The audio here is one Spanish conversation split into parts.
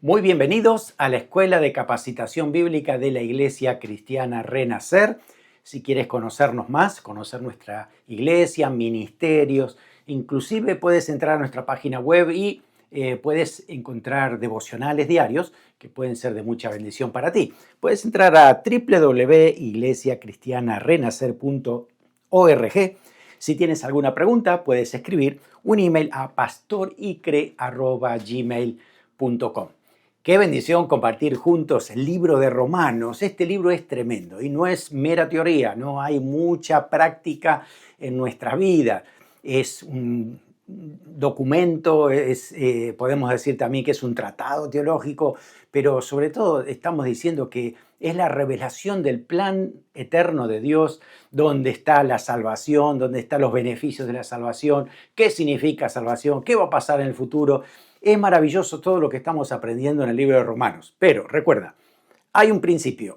Muy bienvenidos a la Escuela de Capacitación Bíblica de la Iglesia Cristiana Renacer. Si quieres conocernos más, conocer nuestra iglesia, ministerios, inclusive puedes entrar a nuestra página web y puedes encontrar devocionales diarios que pueden ser de mucha bendición para ti. Puedes entrar a www.iglesiacristianarenacer.org. Si tienes alguna pregunta, puedes escribir un email a pastoricre@gmail.com. Qué bendición compartir juntos el libro de Romanos. Este libro es tremendo y no es mera teoría, no hay mucha práctica en nuestra vida. Es un documento, podemos decir también que es un tratado teológico, pero sobre todo estamos diciendo que es la revelación del plan eterno de Dios, donde está la salvación, donde están los beneficios de la salvación, qué significa salvación, qué va a pasar en el futuro. Es maravilloso todo lo que estamos aprendiendo en el libro de Romanos. Pero recuerda, hay un principio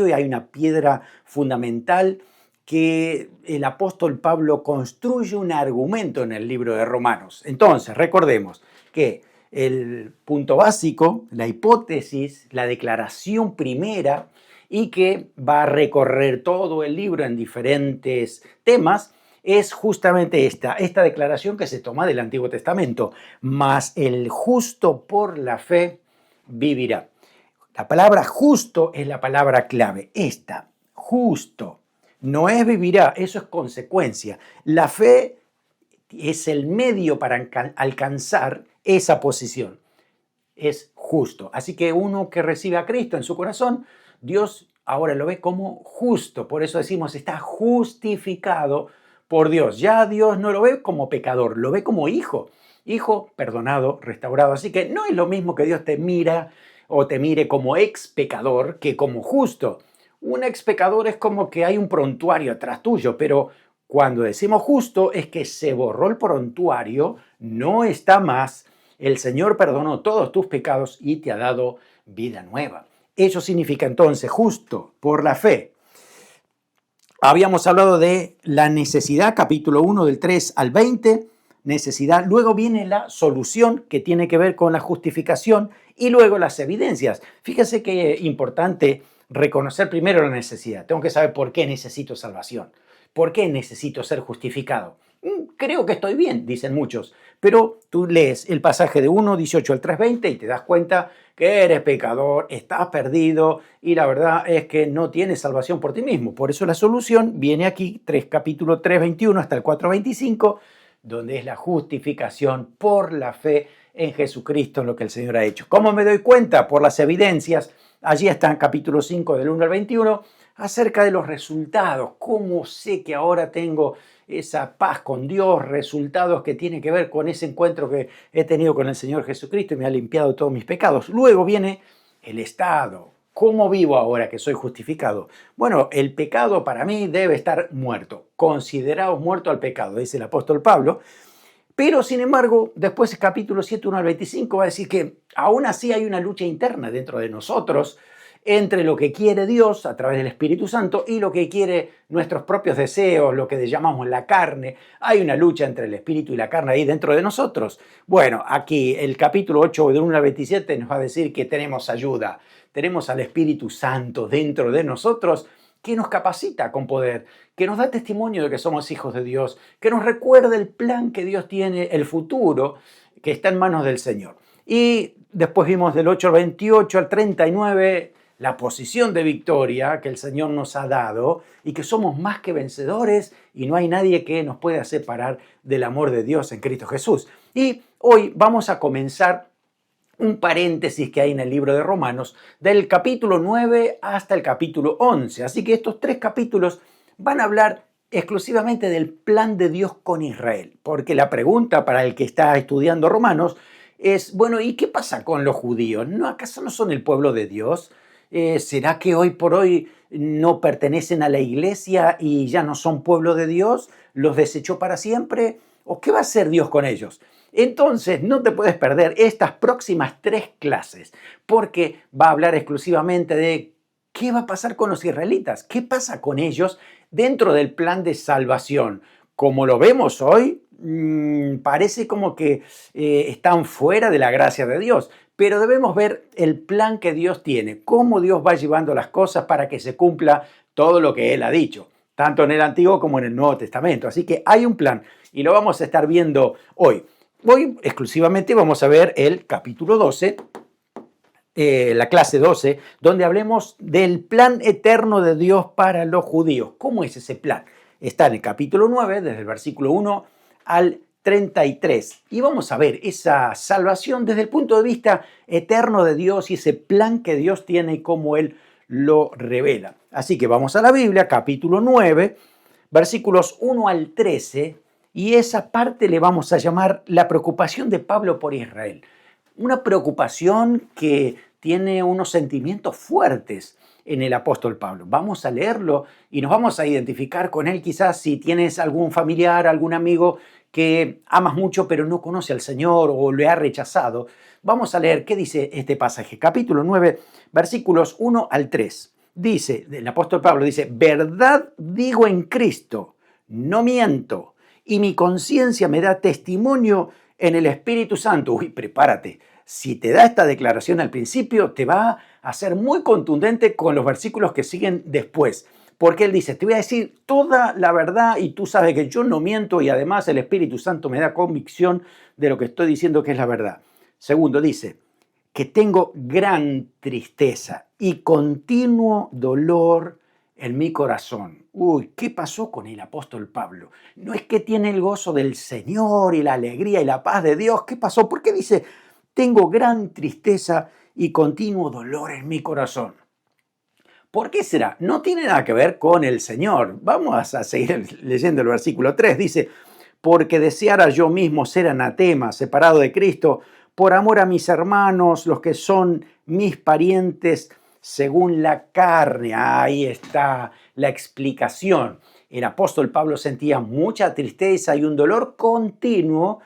y hay una piedra fundamental que el apóstol Pablo construye un argumento en el libro de Romanos. Entonces, recordemos que el punto básico, la hipótesis, la declaración primera, y que va a recorrer todo el libro en diferentes temas, es justamente esta declaración que se toma del Antiguo Testamento. Mas el justo por la fe vivirá. La palabra justo es la palabra clave. Justo. No es vivirá, eso es consecuencia. La fe es el medio para alcanzar esa posición. Es justo. Así que uno que recibe a Cristo en su corazón, Dios ahora lo ve como justo. Por eso decimos, está justificado por Dios. Ya Dios no lo ve como pecador, lo ve como hijo. Hijo perdonado, restaurado. Así que no es lo mismo que Dios te mira o te mire como ex pecador que como justo. Un ex pecador es como que hay un prontuario atrás tuyo, pero cuando decimos justo es que se borró el prontuario, no está más. El Señor perdonó todos tus pecados y te ha dado vida nueva. Eso significa entonces justo por la fe. Habíamos hablado de la necesidad, capítulo 1 del 3 al 20, necesidad. Luego viene la solución que tiene que ver con la justificación y luego las evidencias. Fíjese que es importante reconocer primero la necesidad. Tengo que saber por qué necesito salvación. ¿Por qué necesito ser justificado? Creo que estoy bien, dicen muchos. Pero tú lees el pasaje de 1:18 al 3:20 y te das cuenta que eres pecador, estás perdido y la verdad es que no tienes salvación por ti mismo. Por eso la solución viene aquí, capítulo 3:21 hasta el 4:25, donde es la justificación por la fe en Jesucristo, en lo que el Señor ha hecho. ¿Cómo me doy cuenta? Por las evidencias. Allí está en capítulo 5 del 1 al 21, acerca de los resultados. ¿Cómo sé que ahora tengo esa paz con Dios? Resultados que tienen que ver con ese encuentro que he tenido con el Señor Jesucristo y me ha limpiado todos mis pecados. Luego viene el estado. ¿Cómo vivo ahora que soy justificado? Bueno, el pecado para mí debe estar muerto. Consideraos muerto al pecado, dice el apóstol Pablo. Pero, sin embargo, después el capítulo 7, 1 al 25 va a decir que aún así hay una lucha interna dentro de nosotros entre lo que quiere Dios a través del Espíritu Santo y lo que quiere nuestros propios deseos, lo que llamamos la carne. Hay una lucha entre el Espíritu y la carne ahí dentro de nosotros. Bueno, aquí el capítulo 8 del 1 al 27 nos va a decir que tenemos ayuda. Tenemos al Espíritu Santo dentro de nosotros que nos capacita con poder, que nos da testimonio de que somos hijos de Dios, que nos recuerda el plan que Dios tiene, el futuro, que está en manos del Señor. Y después vimos del 8 al 28 al 39 la posición de victoria que el Señor nos ha dado y que somos más que vencedores y no hay nadie que nos pueda separar del amor de Dios en Cristo Jesús. Y hoy vamos a comenzar un paréntesis que hay en el libro de Romanos, del capítulo 9 hasta el capítulo 11. Así que estos 3 capítulos van a hablar exclusivamente del plan de Dios con Israel. Porque la pregunta para el que está estudiando Romanos es, bueno, ¿y qué pasa con los judíos? ¿No, acaso no son el pueblo de Dios? ¿Será que hoy por hoy no pertenecen a la iglesia y ya no son pueblo de Dios? ¿Los desechó para siempre? ¿O qué va a hacer Dios con ellos? Entonces, no te puedes perder estas próximas 3 clases, porque va a hablar exclusivamente de qué va a pasar con los israelitas, qué pasa con ellos dentro del plan de salvación. Como lo vemos hoy, parece como que están fuera de la gracia de Dios, pero debemos ver el plan que Dios tiene, cómo Dios va llevando las cosas para que se cumpla todo lo que Él ha dicho, tanto en el Antiguo como en el Nuevo Testamento. Así que hay un plan y lo vamos a estar viendo hoy. Hoy exclusivamente vamos a ver el capítulo 12, la clase 12, donde hablemos del plan eterno de Dios para los judíos. ¿Cómo es ese plan? Está en el capítulo 9, desde el versículo 1 al 33. Y vamos a ver esa salvación desde el punto de vista eterno de Dios y ese plan que Dios tiene y cómo Él lo revela. Así que vamos a la Biblia, capítulo 9, versículos 1 al 13, y esa parte le vamos a llamar la preocupación de Pablo por Israel. Una preocupación que tiene unos sentimientos fuertes en el apóstol Pablo. Vamos a leerlo y nos vamos a identificar con él. Quizás si tienes algún familiar, algún amigo que amas mucho pero no conoce al Señor o le ha rechazado. Vamos a leer qué dice este pasaje. Capítulo 9, versículos 1 al 3. Dice, el apóstol Pablo dice, verdad digo en Cristo, no miento, y mi conciencia me da testimonio en el Espíritu Santo. Uy, prepárate. Si te da esta declaración al principio, te va a ser muy contundente con los versículos que siguen después. Porque él dice, te voy a decir toda la verdad y tú sabes que yo no miento y además el Espíritu Santo me da convicción de lo que estoy diciendo que es la verdad. Segundo, dice que tengo gran tristeza y continuo dolor en mi corazón. Uy, ¿qué pasó con el apóstol Pablo? No es que tiene el gozo del Señor y la alegría y la paz de Dios. ¿Qué pasó? ¿Por qué dice, tengo gran tristeza y continuo dolor en mi corazón? ¿Por qué será? No tiene nada que ver con el Señor. Vamos a seguir leyendo el versículo 3. Dice, porque deseara yo mismo ser anatema, separado de Cristo, por amor a mis hermanos, los que son mis parientes según la carne. Ahí está la explicación. El apóstol Pablo sentía mucha tristeza y un dolor continuo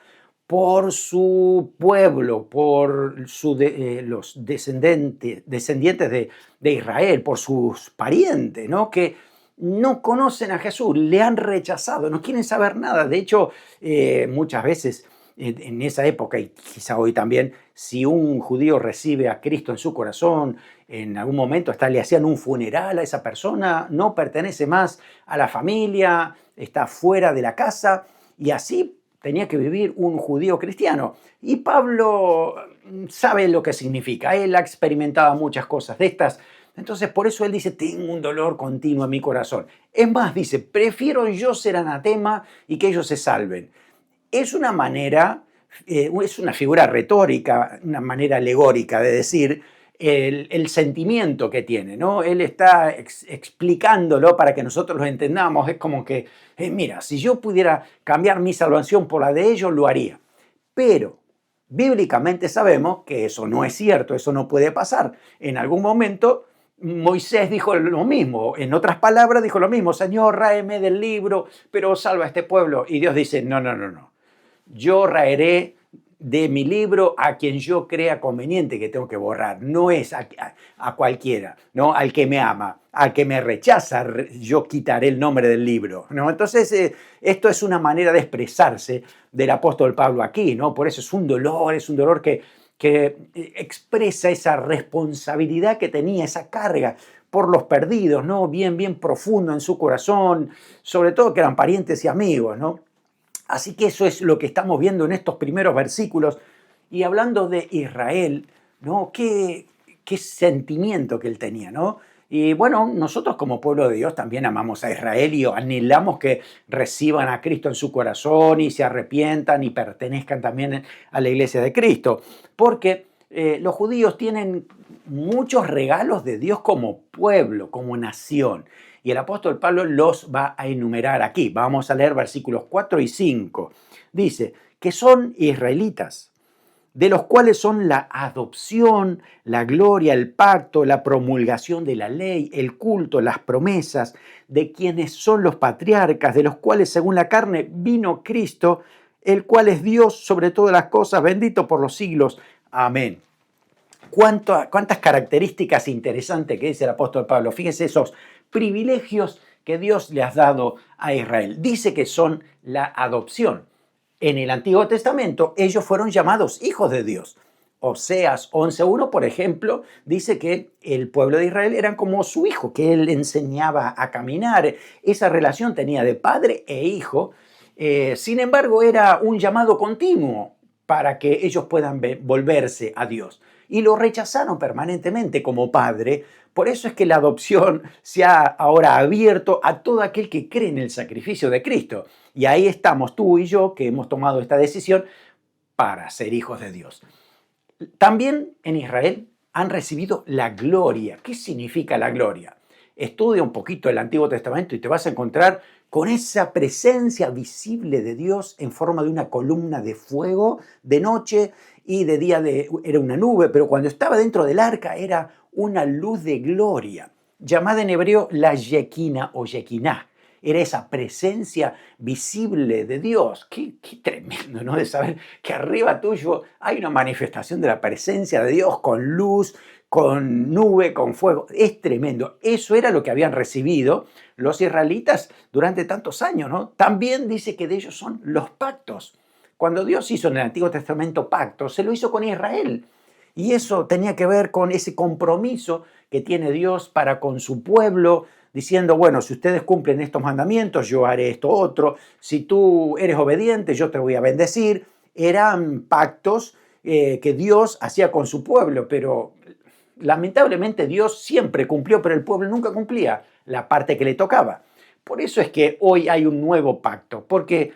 por su pueblo, por los descendientes de Israel, por sus parientes, ¿no? Que no conocen a Jesús, le han rechazado, no quieren saber nada. De hecho, muchas veces en esa época, y quizá hoy también, si un judío recibe a Cristo en su corazón, en algún momento hasta le hacían un funeral a esa persona, no pertenece más a la familia, está fuera de la casa, y así tenía que vivir un judío cristiano. Y Pablo sabe lo que significa. Él ha experimentado muchas cosas de estas. Entonces, por eso él dice, tengo un dolor continuo en mi corazón. Es más, dice, prefiero yo ser anatema y que ellos se salven. Es una manera, es una figura retórica, una manera alegórica de decir el sentimiento que tiene, ¿no? Él está explicándolo para que nosotros lo entendamos. Es como que, mira, si yo pudiera cambiar mi salvación por la de ellos, lo haría. Pero bíblicamente sabemos que eso no es cierto, eso no puede pasar. En algún momento Moisés dijo lo mismo, en otras palabras dijo lo mismo, Señor, ráeme del libro, pero salva a este pueblo. Y Dios dice, no. Yo raeré de mi libro a quien yo crea conveniente que tengo que borrar. No es a cualquiera, ¿no? Al que me ama, al que me rechaza, yo quitaré el nombre del libro, ¿no? Entonces, esto es una manera de expresarse del apóstol Pablo aquí, ¿no? Por eso es un dolor que expresa esa responsabilidad que tenía, esa carga por los perdidos, ¿no? Bien profundo en su corazón, sobre todo que eran parientes y amigos, ¿no? Así que eso es lo que estamos viendo en estos primeros versículos. Y hablando de Israel, ¿no? Qué sentimiento que él tenía, ¿no? Y bueno, nosotros como pueblo de Dios también amamos a Israel y anhelamos que reciban a Cristo en su corazón y se arrepientan y pertenezcan también a la iglesia de Cristo. Porque los judíos tienen muchos regalos de Dios como pueblo, como nación. Y el apóstol Pablo los va a enumerar aquí. Vamos a leer versículos 4 y 5. Dice que son israelitas, de los cuales son la adopción, la gloria, el pacto, la promulgación de la ley, el culto, las promesas, de quienes son los patriarcas, de los cuales según la carne vino Cristo, el cual es Dios sobre todas las cosas, bendito por los siglos. Amén. ¿Cuántas características interesantes que dice el apóstol Pablo? Fíjense esos privilegios que Dios le ha dado a Israel. Dice que son la adopción. En el Antiguo Testamento ellos fueron llamados hijos de Dios. Oseas 11:1, por ejemplo, dice que el pueblo de Israel eran como su hijo, que él enseñaba a caminar. Esa relación tenía de padre e hijo. Sin embargo, era un llamado continuo para que ellos puedan volverse a Dios. Y lo rechazaron permanentemente como padre. Por eso es que la adopción se ha ahora abierto a todo aquel que cree en el sacrificio de Cristo. Y ahí estamos tú y yo, que hemos tomado esta decisión para ser hijos de Dios. También en Israel han recibido la gloria. ¿Qué significa la gloria? Estudia un poquito el Antiguo Testamento y te vas a encontrar con esa presencia visible de Dios en forma de una columna de fuego de noche, y de día era una nube, pero cuando estaba dentro del arca era una luz de gloria, llamada en hebreo la Shekinah o Shekinah. Era esa presencia visible de Dios. Qué tremendo, ¿no? De saber que arriba tuyo hay una manifestación de la presencia de Dios con luz, con nube, con fuego. Es tremendo. Eso era lo que habían recibido los israelitas durante tantos años, ¿no? También dice que de ellos son los pactos. Cuando Dios hizo en el Antiguo Testamento pactos, se lo hizo con Israel. Y eso tenía que ver con ese compromiso que tiene Dios para con su pueblo, diciendo, bueno, si ustedes cumplen estos mandamientos, yo haré esto otro. Si tú eres obediente, yo te voy a bendecir. Eran pactos que Dios hacía con su pueblo, pero lamentablemente Dios siempre cumplió, pero el pueblo nunca cumplía la parte que le tocaba. Por eso es que hoy hay un nuevo pacto, porque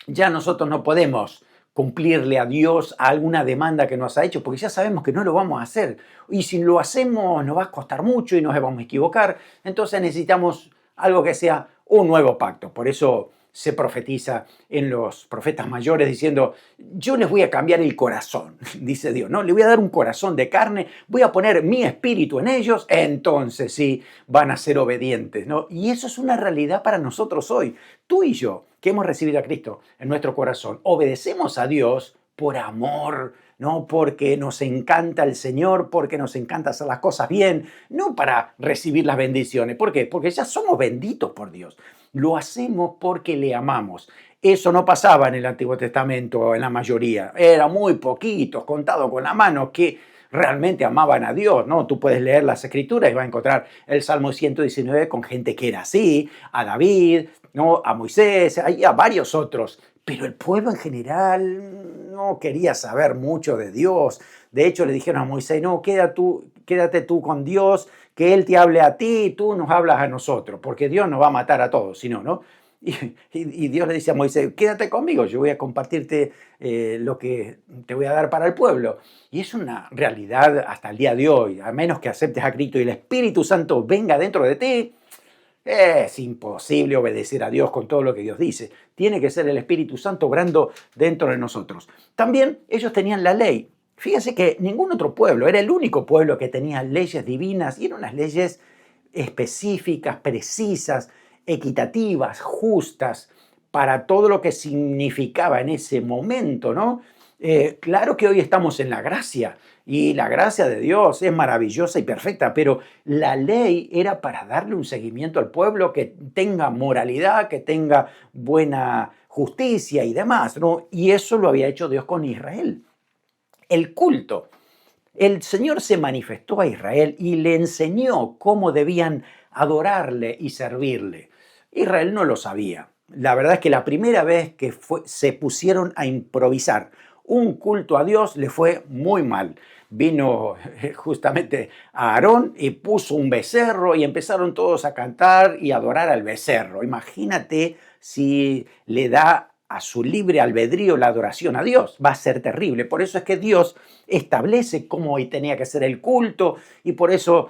ya nosotros no podemos cumplirle a Dios a alguna demanda que nos ha hecho, porque ya sabemos que no lo vamos a hacer. Y si lo hacemos nos va a costar mucho y nos vamos a equivocar. Entonces necesitamos algo que sea un nuevo pacto. Por eso se profetiza en los profetas mayores diciendo, yo les voy a cambiar el corazón, dice Dios, ¿no? Le voy a dar un corazón de carne, voy a poner mi espíritu en ellos, entonces sí van a ser obedientes, ¿no? Y eso es una realidad para nosotros hoy. Tú y yo, que hemos recibido a Cristo en nuestro corazón, obedecemos a Dios por amor, no porque nos encanta el Señor, porque nos encanta hacer las cosas bien, no para recibir las bendiciones. ¿Por qué? Porque ya somos benditos por Dios. Lo hacemos porque le amamos. Eso no pasaba en el Antiguo Testamento en la mayoría. Era muy poquitos, contados con la mano, que realmente amaban a Dios, ¿no? Tú puedes leer las Escrituras y vas a encontrar el Salmo 119 con gente que era así, a David, ¿no? A Moisés, y a varios otros. Pero el pueblo en general no quería saber mucho de Dios. De hecho, le dijeron a Moisés, no, quédate tú con Dios, que Él te hable a ti y tú nos hablas a nosotros, porque Dios nos va a matar a todos, si no, ¿no? Y Dios le dice a Moisés, quédate conmigo, yo voy a compartirte lo que te voy a dar para el pueblo. Y es una realidad hasta el día de hoy, a menos que aceptes a Cristo y el Espíritu Santo venga dentro de ti, es imposible obedecer a Dios con todo lo que Dios dice. Tiene que ser el Espíritu Santo obrando dentro de nosotros. También ellos tenían la ley. Fíjense que ningún otro pueblo, era el único pueblo que tenía leyes divinas y eran unas leyes específicas, precisas, equitativas, justas, para todo lo que significaba en ese momento, ¿no? Claro que hoy estamos en la gracia y la gracia de Dios es maravillosa y perfecta, pero la ley era para darle un seguimiento al pueblo que tenga moralidad, que tenga buena justicia y demás, ¿no? Y eso lo había hecho Dios con Israel. El culto. El Señor se manifestó a Israel y le enseñó cómo debían adorarle y servirle. Israel no lo sabía. La verdad es que la primera vez que se pusieron a improvisar un culto a Dios le fue muy mal. Vino justamente a Aarón y puso un becerro y empezaron todos a cantar y adorar al becerro. Imagínate si le da a su libre albedrío la adoración a Dios. Va a ser terrible. Por eso es que Dios establece cómo hoy tenía que ser el culto y por eso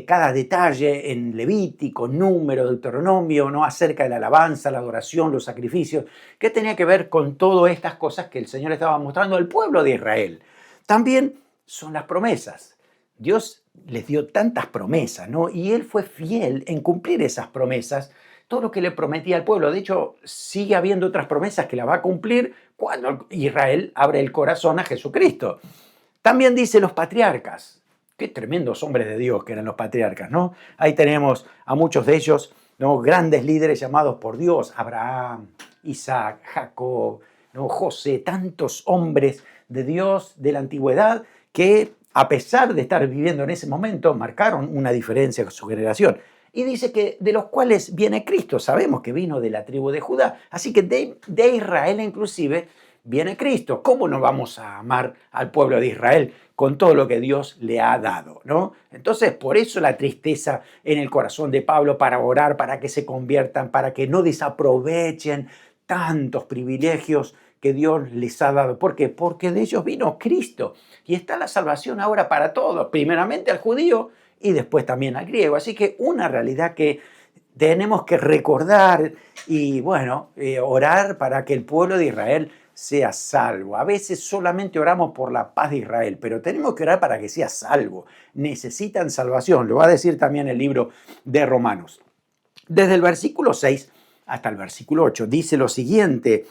cada detalle en Levítico, Número, Deuteronomio, ¿no? Acerca de la alabanza, la adoración, los sacrificios, que tenía que ver con todas estas cosas que el Señor estaba mostrando al pueblo de Israel. También son las promesas. Dios les dio tantas promesas, ¿no? Y Él fue fiel en cumplir esas promesas, todo lo que le prometía al pueblo. De hecho, sigue habiendo otras promesas que la va a cumplir cuando Israel abre el corazón a Jesucristo. También dice los patriarcas. Qué tremendos hombres de Dios que eran los patriarcas, ¿no? Ahí tenemos a muchos de ellos, ¿no? Grandes líderes llamados por Dios. Abraham, Isaac, Jacob, ¿no? José, tantos hombres de Dios de la antigüedad que, a pesar de estar viviendo en ese momento, marcaron una diferencia con su generación. Y dice que de los cuales viene Cristo. Sabemos que vino de la tribu de Judá. Así que de Israel inclusive viene Cristo. ¿Cómo no vamos a amar al pueblo de Israel con todo lo que Dios le ha dado, ¿no? Entonces, por eso la tristeza en el corazón de Pablo para orar, para que se conviertan, para que no desaprovechen tantos privilegios que Dios les ha dado. ¿Por qué? Porque de ellos vino Cristo. Y está la salvación ahora para todos, primeramente al judío y después también al griego. Así que una realidad que tenemos que recordar y, bueno, orar para que el pueblo de Israel sea salvo. A veces solamente oramos por la paz de Israel, pero tenemos que orar para que sea salvo. Necesitan salvación, lo va a decir también el libro de Romanos. Desde el versículo 6 hasta el versículo 8 dice lo siguiente,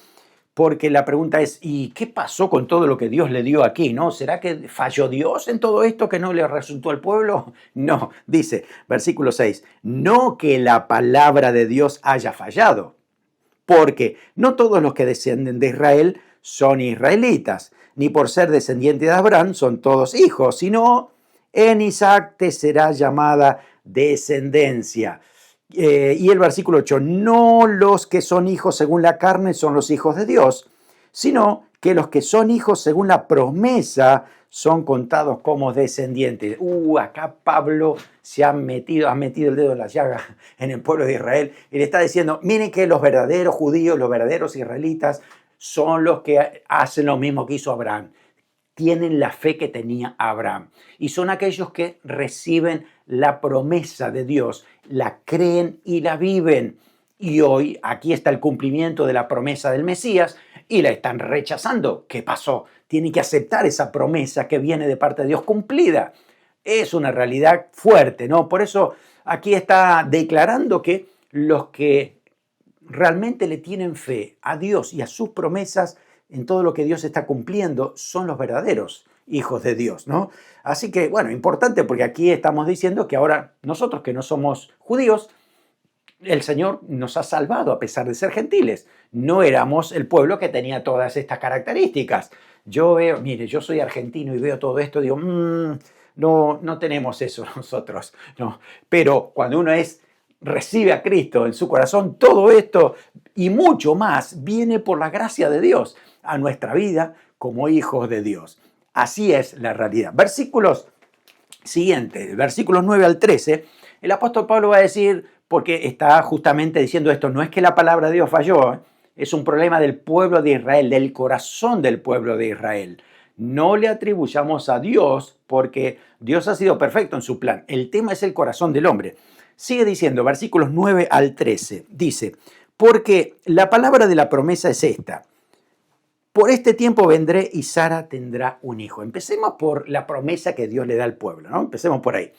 porque la pregunta es, ¿y qué pasó con todo lo que Dios le dio aquí? ¿No? ¿Será que falló Dios en todo esto que no le resultó al pueblo? No, dice, versículo 6, no que la palabra de Dios haya fallado, porque no todos los que descienden de Israel son israelitas, ni por ser descendientes de Abraham son todos hijos, sino en Isaac te será llamada descendencia. Y el versículo 8, no los que son hijos según la carne son los hijos de Dios, sino que los que son hijos según la promesa son contados como descendientes. Acá Pablo ha metido el dedo en la llaga en el pueblo de Israel y le está diciendo, miren que los verdaderos judíos, los verdaderos israelitas son los que hacen lo mismo que hizo Abraham. Tienen la fe que tenía Abraham y son aquellos que reciben la promesa de Dios, la creen y la viven. Y hoy aquí está el cumplimiento de la promesa del Mesías y la están rechazando. ¿Qué pasó? Tienen que aceptar esa promesa que viene de parte de Dios cumplida. Es una realidad fuerte, ¿no? Por eso aquí está declarando que los que realmente le tienen fe a Dios y a sus promesas en todo lo que Dios está cumpliendo son los verdaderos hijos de Dios, ¿no? Así que, bueno, importante porque aquí estamos diciendo que ahora nosotros que no somos judíos, el Señor nos ha salvado a pesar de ser gentiles. No éramos el pueblo que tenía todas estas características. Yo veo, mire, yo soy argentino y veo todo esto y digo, no tenemos eso nosotros, no. Pero cuando uno recibe a Cristo en su corazón, todo esto y mucho más viene por la gracia de Dios a nuestra vida como hijos de Dios. Así es la realidad. Versículos siguientes, versículos 9 al 13, el apóstol Pablo va a decir, porque está justamente diciendo esto, no es que la palabra de Dios falló, es un problema del pueblo de Israel, del corazón del pueblo de Israel. No le atribuyamos a Dios porque Dios ha sido perfecto en su plan. El tema es el corazón del hombre. Sigue diciendo, versículos 9 al 13, dice, porque la palabra de la promesa es esta, por este tiempo vendré y Sara tendrá un hijo. Empecemos por la promesa que Dios le da al pueblo, ¿no? Empecemos por ahí.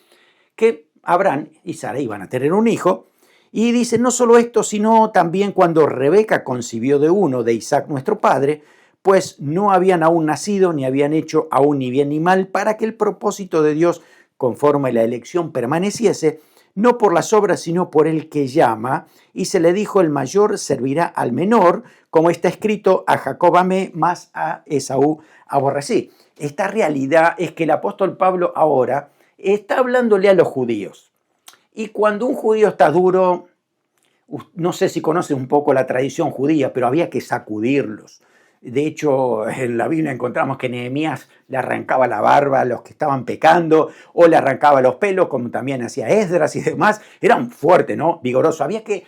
Que Abraham y Sara iban a tener un hijo. Y dice, no solo esto, sino también cuando Rebeca concibió de uno, de Isaac nuestro padre, pues no habían aún nacido, ni habían hecho aún ni bien ni mal, para que el propósito de Dios, conforme a la elección, permaneciese, no por las obras, sino por el que llama. Y se le dijo, el mayor servirá al menor, como está escrito, a Jacob amé, mas a Esaú aborrecí. Esta realidad es que el apóstol Pablo ahora está hablándole a los judíos. Y cuando un judío está duro, no sé si conoce un poco la tradición judía, pero había que sacudirlos. De hecho, en la Biblia encontramos que Nehemías le arrancaba la barba a los que estaban pecando, o le arrancaba los pelos, como también hacía Esdras y demás. Eran fuertes, ¿no? Vigorosos. Había que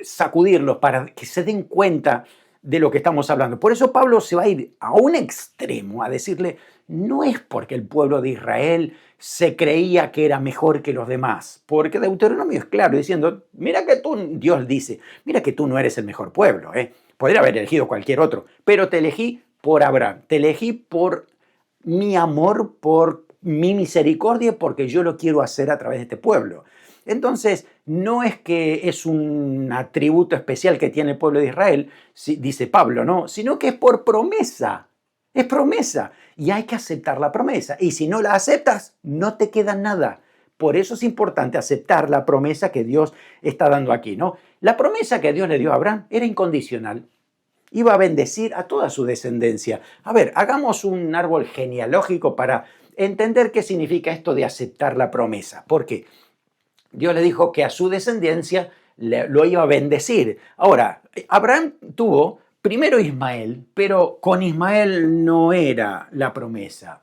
sacudirlos para que se den cuenta de lo que estamos hablando. Por eso Pablo se va a ir a un extremo a decirle, no es porque el pueblo de Israel se creía que era mejor que los demás, porque Deuteronomio es claro diciendo, mira que tú, Dios dice, mira que tú no eres el mejor pueblo, podría haber elegido cualquier otro, pero te elegí por Abraham, te elegí por mi amor, por mi misericordia, porque yo lo quiero hacer a través de este pueblo. Entonces, no es que es un atributo especial que tiene el pueblo de Israel, dice Pablo, ¿no? Sino que es por promesa. Es promesa. Y hay que aceptar la promesa. Y si no la aceptas, no te queda nada. Por eso es importante aceptar la promesa que Dios está dando aquí, ¿no? La promesa que Dios le dio a Abraham era incondicional. Iba a bendecir a toda su descendencia. A ver, hagamos un árbol genealógico para entender qué significa esto de aceptar la promesa. ¿Por qué? Dios le dijo que a su descendencia lo iba a bendecir. Ahora, Abraham tuvo primero Ismael, pero con Ismael no era la promesa.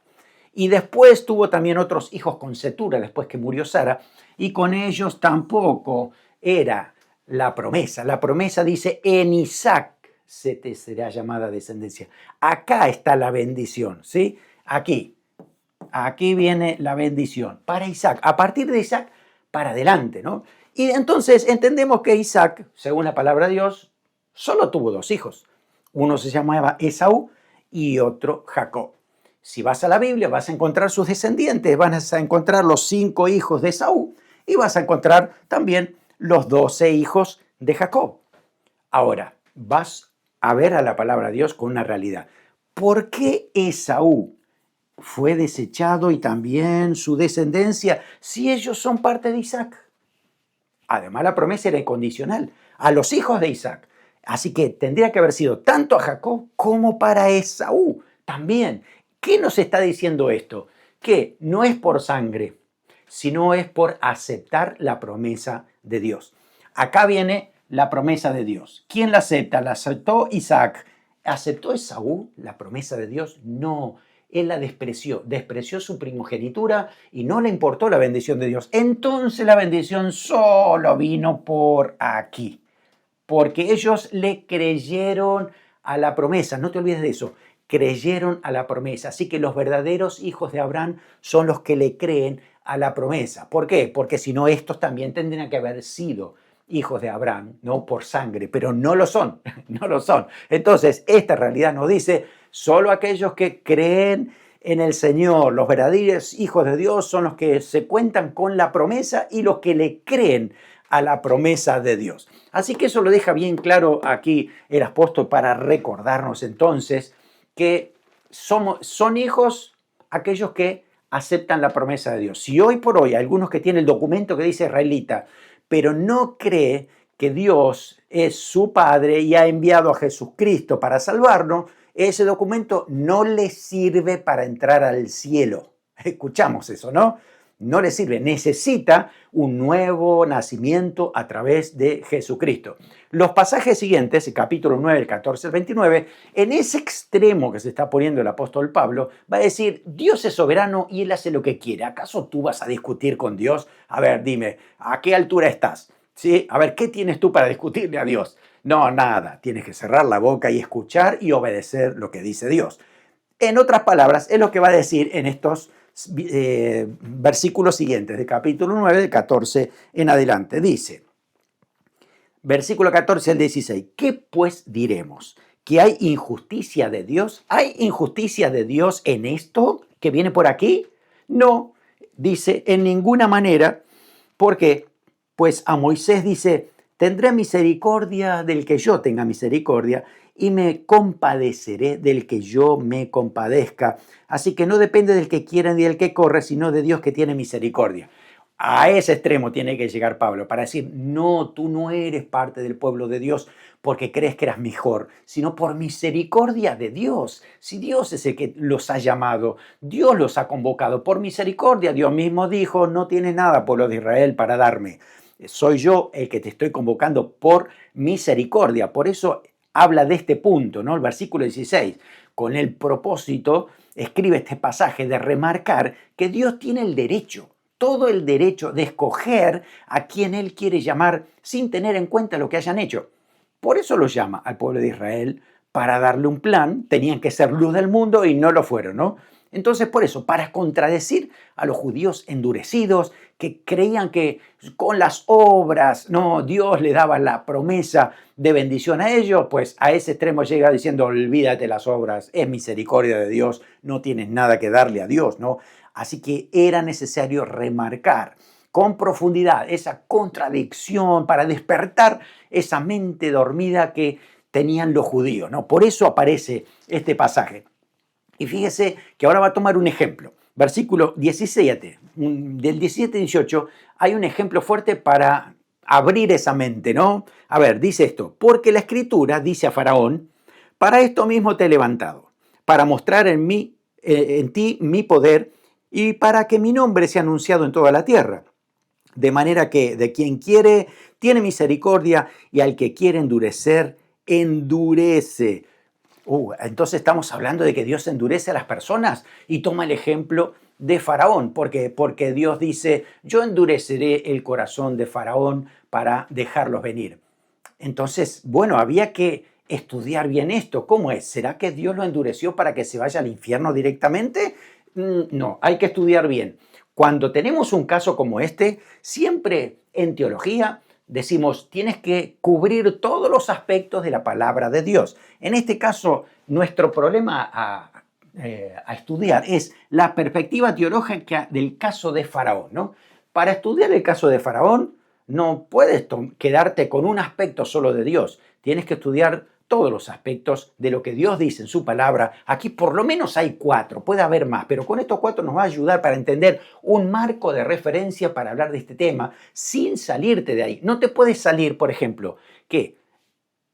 Y después tuvo también otros hijos con Cetura, después que murió Sara, y con ellos tampoco era la promesa. La promesa dice, en Isaac se te será llamada descendencia. Acá está la bendición, ¿sí? Aquí viene la bendición para Isaac. A partir de Isaac, para adelante, ¿no? Y entonces entendemos que Isaac, según la palabra de Dios, solo tuvo dos hijos. Uno se llamaba Esaú y otro Jacob. Si vas a la Biblia vas a encontrar sus descendientes, vas a encontrar los 5 hijos de Esaú y vas a encontrar también los 12 hijos de Jacob. Ahora, vas a ver a la palabra de Dios con una realidad. ¿Por qué Esaú fue desechado y también su descendencia si ellos son parte de Isaac? Además, la promesa era incondicional a los hijos de Isaac. Así que tendría que haber sido tanto a Jacob como para Esaú también. ¿Qué nos está diciendo esto? Que no es por sangre, sino es por aceptar la promesa de Dios. Acá viene la promesa de Dios. ¿Quién la acepta? ¿La aceptó Isaac? ¿Aceptó Esaú la promesa de Dios? No. Él la despreció su primogenitura y no le importó la bendición de Dios. Entonces la bendición solo vino por aquí, porque ellos le creyeron a la promesa. No te olvides de eso, creyeron a la promesa. Así que los verdaderos hijos de Abraham son los que le creen a la promesa. ¿Por qué? Porque si no, estos también tendrían que haber sido hijos de Abraham, no por sangre, pero no lo son, no lo son. Entonces, esta realidad nos dice, solo aquellos que creen en el Señor, los verdaderos hijos de Dios, son los que se cuentan con la promesa y los que le creen a la promesa de Dios. Así que eso lo deja bien claro aquí el apóstol para recordarnos entonces que son hijos aquellos que aceptan la promesa de Dios. Si hoy por hoy hay algunos que tienen el documento que dice israelita, pero no cree que Dios es su Padre y ha enviado a Jesucristo para salvarnos, ese documento no le sirve para entrar al cielo. Escuchamos eso, ¿no? No le sirve, necesita un nuevo nacimiento a través de Jesucristo. Los pasajes siguientes, el capítulo 9, el 14 al 29, en ese extremo que se está poniendo el apóstol Pablo, va a decir, Dios es soberano y Él hace lo que quiere. ¿Acaso tú vas a discutir con Dios? A ver, dime, ¿a qué altura estás? ¿Sí? A ver, ¿qué tienes tú para discutirle a Dios? No, nada, tienes que cerrar la boca y escuchar y obedecer lo que dice Dios. En otras palabras, es lo que va a decir en estos versículos siguientes, del capítulo 9, del 14 en adelante. Dice, versículo 14 al 16, ¿qué pues diremos? ¿Que hay injusticia de Dios? ¿Hay injusticia de Dios en esto que viene por aquí? No, dice, en ninguna manera, porque pues a Moisés dice, tendré misericordia del que yo tenga misericordia y me compadeceré del que yo me compadezca. Así que no depende del que quiera ni del que corre, sino de Dios que tiene misericordia. A ese extremo tiene que llegar Pablo para decir, no, tú no eres parte del pueblo de Dios porque crees que eras mejor, sino por misericordia de Dios. Si Dios es el que los ha llamado, Dios los ha convocado, por misericordia Dios mismo dijo, no tienes nada, pueblo de Israel, para darme. Soy yo el que te estoy convocando por misericordia. Por eso habla de este punto, ¿no? El versículo 16, con el propósito, escribe este pasaje de remarcar que Dios tiene el derecho, todo el derecho de escoger a quien Él quiere llamar sin tener en cuenta lo que hayan hecho. Por eso lo llama al pueblo de Israel para darle un plan, tenían que ser luz del mundo y no lo fueron, ¿no? Entonces, por eso, para contradecir a los judíos endurecidos que creían que con las obras, no, Dios le daba la promesa de bendición a ellos, pues a ese extremo llega diciendo, olvídate las obras, es misericordia de Dios, no tienes nada que darle a Dios, ¿no? Así que era necesario remarcar con profundidad esa contradicción para despertar esa mente dormida que tenían los judíos, ¿no? Por eso aparece este pasaje. Y fíjese que ahora va a tomar un ejemplo. Versículo 17, del 17 al 18, hay un ejemplo fuerte para abrir esa mente, ¿no? A ver, dice esto, porque la Escritura dice a Faraón, Para esto mismo te he levantado, para mostrar en ti mi poder y para que mi nombre sea anunciado en toda la tierra. De manera que de quien quiere tiene misericordia y al que quiere endurecer, endurece. Entonces estamos hablando de que Dios endurece a las personas y toma el ejemplo de Faraón, porque Dios dice, yo endureceré el corazón de Faraón para dejarlos venir. Entonces, bueno, había que estudiar bien esto. ¿Cómo es? ¿Será que Dios lo endureció para que se vaya al infierno directamente? No, hay que estudiar bien. Cuando tenemos un caso como este, siempre en teología decimos, tienes que cubrir todos los aspectos de la palabra de Dios. En este caso, nuestro problema a estudiar es la perspectiva teológica del caso de Faraón, ¿no? Para estudiar el caso de Faraón, no puedes quedarte con un aspecto solo de Dios. Tienes que estudiar todos los aspectos de lo que Dios dice en su palabra. Aquí por lo menos hay 4, puede haber más, pero con estos 4 nos va a ayudar para entender un marco de referencia para hablar de este tema sin salirte de ahí. No te puedes salir, por ejemplo, que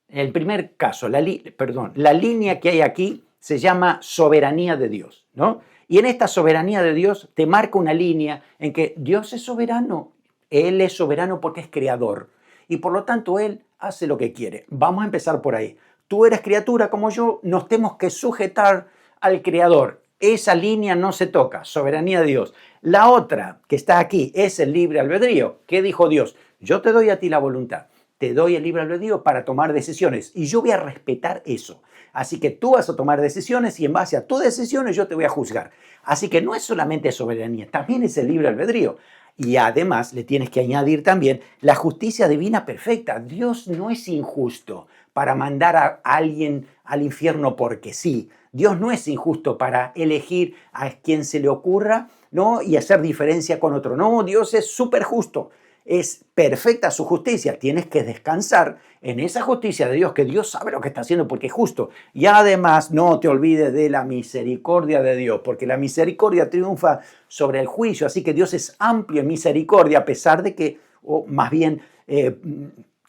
en el primer caso, la línea que hay aquí se llama soberanía de Dios, ¿no? Y en esta soberanía de Dios te marca una línea en que Dios es soberano. Él es soberano porque es creador y por lo tanto Él hace lo que quiere. Vamos a empezar por ahí. Tú eres criatura como yo, nos tenemos que sujetar al creador. Esa línea no se toca, soberanía de Dios. La otra que está aquí es el libre albedrío. ¿Qué dijo Dios? Yo te doy a ti la voluntad, te doy el libre albedrío para tomar decisiones y yo voy a respetar eso. Así que tú vas a tomar decisiones y en base a tus decisiones yo te voy a juzgar. Así que no es solamente soberanía, también es el libre albedrío. Y además le tienes que añadir también la justicia divina perfecta. Dios no es injusto para mandar a alguien al infierno porque sí. Dios no es injusto para elegir a quien se le ocurra, ¿no? Y hacer diferencia con otro. No, Dios es súper justo. Es perfecta su justicia. Tienes que descansar en esa justicia de Dios, que Dios sabe lo que está haciendo porque es justo. Y además no te olvides de la misericordia de Dios, porque la misericordia triunfa sobre el juicio. Así que Dios es amplio en misericordia, a pesar de que, o más bien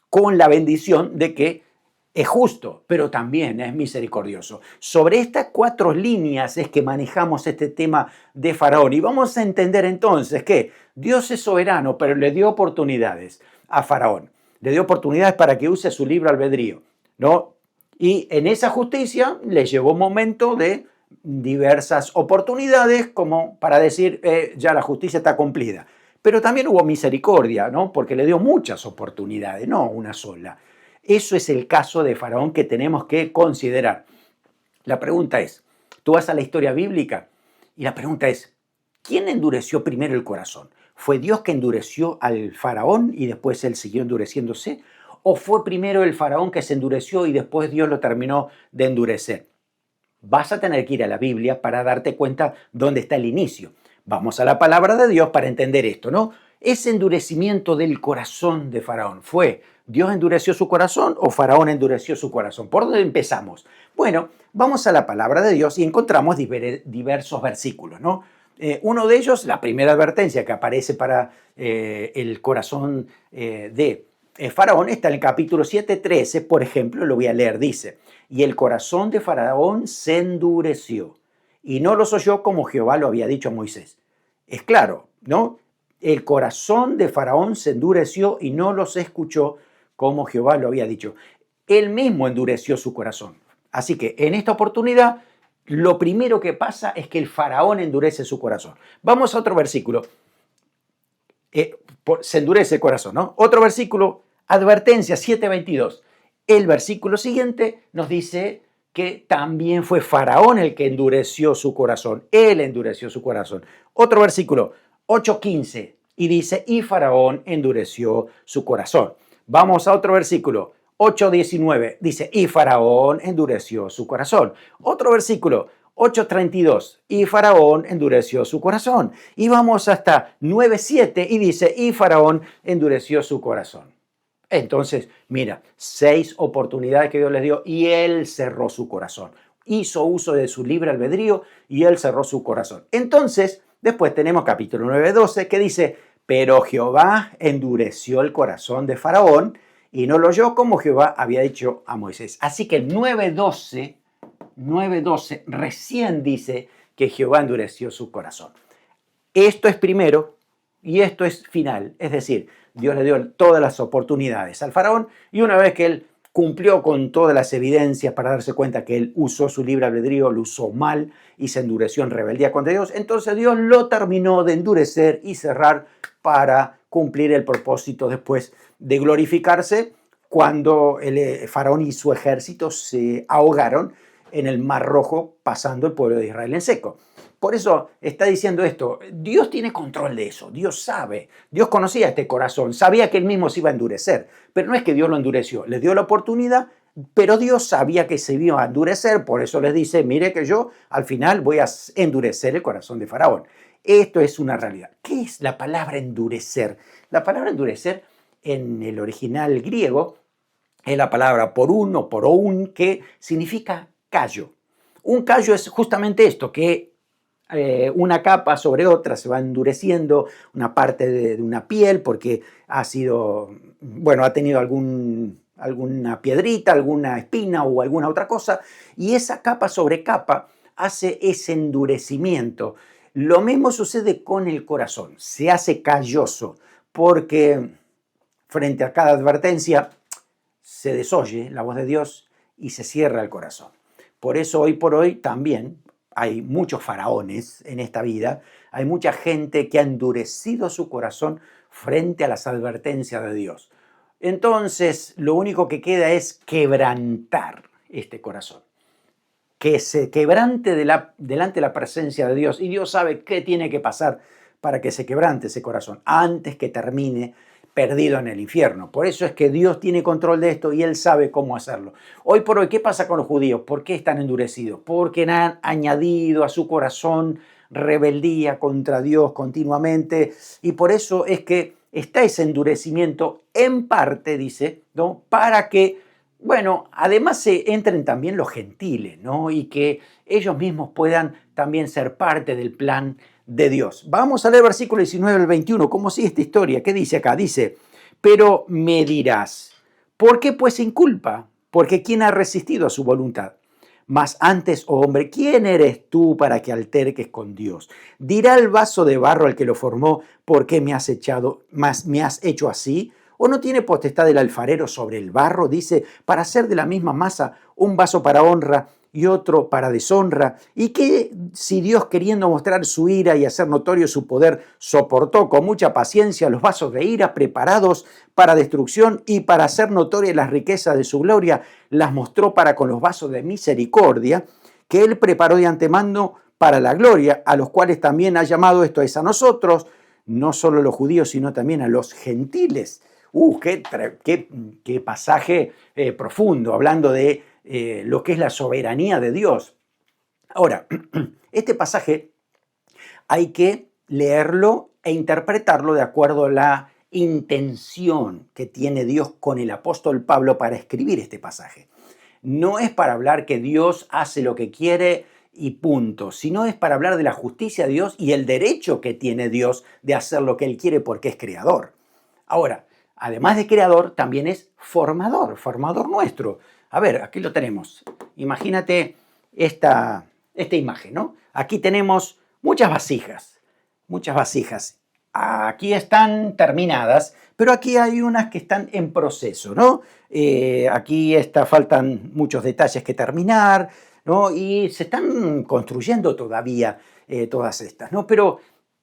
con la bendición de que es justo, pero también es misericordioso. Sobre estas 4 líneas es que manejamos este tema de Faraón. Y vamos a entender entonces que Dios es soberano, pero le dio oportunidades a Faraón. Le dio oportunidades para que use su libre albedrío, ¿no? Y en esa justicia le llegó un momento de diversas oportunidades como para decir, ya la justicia está cumplida. Pero también hubo misericordia, ¿no? Porque le dio muchas oportunidades, no una sola. Eso es el caso de Faraón que tenemos que considerar. La pregunta es, tú vas a la historia bíblica y la pregunta es, ¿quién endureció primero el corazón? ¿Fue Dios que endureció al Faraón y después él siguió endureciéndose? ¿O fue primero el Faraón que se endureció y después Dios lo terminó de endurecer? Vas a tener que ir a la Biblia para darte cuenta dónde está el inicio. Vamos a la palabra de Dios para entender esto, ¿no? Ese endurecimiento del corazón de Faraón, ¿fue Dios endureció su corazón o Faraón endureció su corazón? ¿Por dónde empezamos? Bueno, vamos a la palabra de Dios y encontramos diversos versículos, ¿no? Uno de ellos, la primera advertencia que aparece para el corazón de Faraón, está en el capítulo 7:13, por ejemplo, lo voy a leer, dice, y el corazón de Faraón se endureció y no los oyó como Jehová lo había dicho a Moisés. Es claro, ¿no? El corazón de Faraón se endureció y no los escuchó como Jehová lo había dicho. Él mismo endureció su corazón. Así que en esta oportunidad, lo primero que pasa es que el Faraón endurece su corazón. Vamos a otro versículo. Se endurece el corazón, ¿no? Otro versículo, advertencia 7:22. El versículo siguiente nos dice que también fue Faraón el que endureció su corazón. Él endureció su corazón. Otro versículo, 8:15, y dice, y Faraón endureció su corazón. Vamos a otro versículo, 8:19, dice, y Faraón endureció su corazón. Otro versículo, 8:32, y Faraón endureció su corazón. Y vamos hasta 9:7 y dice, y Faraón endureció su corazón. Entonces, mira, 6 oportunidades que Dios les dio y él cerró su corazón. Hizo uso de su libre albedrío y él cerró su corazón. Entonces, después tenemos capítulo 9:12 que dice, pero Jehová endureció el corazón de Faraón y no lo oyó como Jehová había dicho a Moisés. Así que el 9:12 recién dice que Jehová endureció su corazón. Esto es primero y esto es final. Es decir, Dios le dio todas las oportunidades al faraón y una vez que él cumplió con todas las evidencias para darse cuenta que él usó su libre albedrío, lo usó mal y se endureció en rebeldía contra Dios, entonces Dios lo terminó de endurecer y cerrar para cumplir el propósito después de glorificarse cuando el faraón y su ejército se ahogaron en el Mar Rojo pasando el pueblo de Israel en seco. Por eso está diciendo esto, Dios tiene control de eso, Dios sabe, Dios conocía este corazón, sabía que él mismo se iba a endurecer, pero no es que Dios lo endureció, le dio la oportunidad, pero Dios sabía que se iba a endurecer, por eso les dice, mire que yo al final voy a endurecer el corazón de Faraón. Esto es una realidad. ¿Qué es la palabra endurecer? La palabra endurecer en el original griego es la palabra porún o poroún, que significa callo. Un callo es justamente esto, que una capa sobre otra se va endureciendo, una parte de una piel porque ha tenido alguna piedrita, alguna espina o alguna otra cosa, y esa capa sobre capa hace ese endurecimiento. Lo mismo sucede con el corazón, se hace calloso porque frente a cada advertencia se desoye la voz de Dios y se cierra el corazón. Por eso hoy por hoy también hay muchos faraones en esta vida, hay mucha gente que ha endurecido su corazón frente a las advertencias de Dios. Entonces, lo único que queda es quebrantar este corazón. Que se quebrante delante de la presencia de Dios. Y Dios sabe qué tiene que pasar para que se quebrante ese corazón antes que termine perdido en el infierno. Por eso es que Dios tiene control de esto y Él sabe cómo hacerlo. Hoy por hoy, ¿qué pasa con los judíos? ¿Por qué están endurecidos? Porque han añadido a su corazón rebeldía contra Dios continuamente y por eso es que está ese endurecimiento en parte, dice, ¿no? Para que, además se entren también los gentiles, ¿no? Y que ellos mismos puedan también ser parte del plan de Dios. Vamos a leer versículo 19 al 21. ¿Cómo sigue esta historia? ¿Qué dice acá? Dice, pero me dirás, ¿por qué pues sin culpa? Porque ¿quién ha resistido a su voluntad? Mas antes, oh hombre, ¿quién eres tú para que alterques con Dios? ¿Dirá el vaso de barro al que lo formó, ¿por qué me has hecho así? ¿O no tiene potestad el alfarero sobre el barro? Dice, para hacer de la misma masa un vaso para honra y otro para deshonra, y que si Dios, queriendo mostrar su ira y hacer notorio su poder, soportó con mucha paciencia los vasos de ira preparados para destrucción y para hacer notorias las riquezas de su gloria, las mostró para con los vasos de misericordia que Él preparó de antemano para la gloria, a los cuales también ha llamado, esto es a nosotros, no solo los judíos, sino también a los gentiles. Qué pasaje profundo, hablando de lo que es la soberanía de Dios. Ahora, este pasaje hay que leerlo e interpretarlo de acuerdo a la intención que tiene Dios con el apóstol Pablo para escribir este pasaje. No es para hablar que Dios hace lo que quiere y punto, sino es para hablar de la justicia de Dios y el derecho que tiene Dios de hacer lo que Él quiere porque es creador. Ahora, además de creador, también es formador nuestro. A ver, aquí lo tenemos. Imagínate esta imagen, ¿no? Aquí tenemos muchas vasijas. Aquí están terminadas, pero aquí hay unas que están en proceso, ¿no? Aquí faltan muchos detalles que terminar, ¿no? Y se están construyendo todavía todas estas, ¿no? Pero,